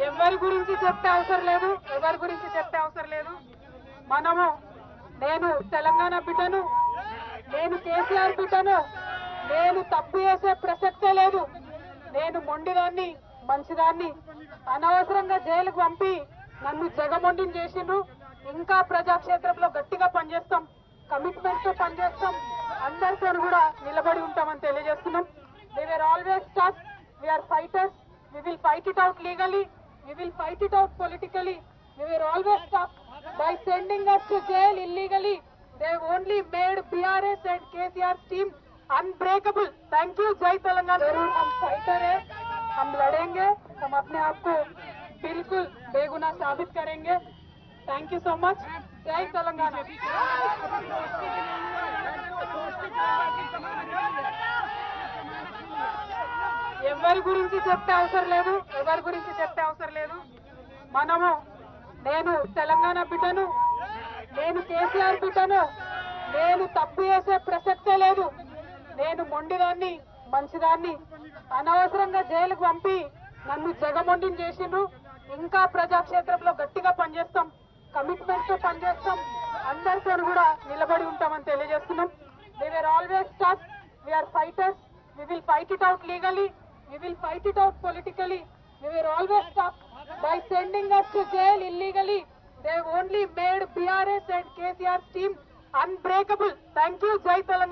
ఎవరి గురించి చెప్పే అవసరం లేదు, ఎవరి గురించి చెప్పే అవసరం లేదు. మనము నేను తెలంగాణ బిడ్డను, నేను కేసీఆర్ బిడ్డను, నేను తప్పు చేసే ప్రసక్తే లేదు. నేను మొండిదాన్ని, మంచిదాన్ని. అనవసరంగా జైలుకు పంపి నన్ను జగమొండిని చేసిండ్రు. ఇంకా ప్రజాక్షేత్రంలో గట్టిగా పనిచేస్తాం, కమిట్మెంట్ తో పనిచేస్తాం, అందరితో కూడా నిలబడి ఉంటామని తెలియజేస్తున్నాం. They were always tough, we are fighters, we will fight it out legally, we will fight it out politically. We were always tough. By sending us to jail illegally, they only made BRS and KCR's team unbreakable. Thank you, Jai Telangana. जरूर हम fighter हैं, हम लड़ेंगे, हम अपने आप को बिल्कुल बेगुनाह साबित करेंगे. Thank you so much. Jai Telangana. ఎవరి గురించి చెప్పే అవసరం లేదు, ఎవరి గురించి చెప్పే అవసరం లేదు. మనము నేను తెలంగాణ బిడ్డను, నేను కేసీఆర్ బిడ్డను, నేను తప్పు చేసే ప్రసక్తే లేదు. నేను మొండిదాన్ని, మంచిదాన్ని. అనవసరంగా జైలుకు పంపి నన్ను జగమొండిని చేసిండ్రు. ఇంకా ప్రజాక్షేత్రంలో గట్టిగా పనిచేస్తాం, కమిట్మెంట్ తో పనిచేస్తాం, అందరితో కూడా నిలబడి ఉంటామని తెలియజేస్తున్నాం. They were always tough, we are fighters, we will fight it out legally, we will fight it out politically. We were always tough. By sending us to jail illegally, they only made BRS and KCR's team unbreakable. Thank you, Jai Telangana.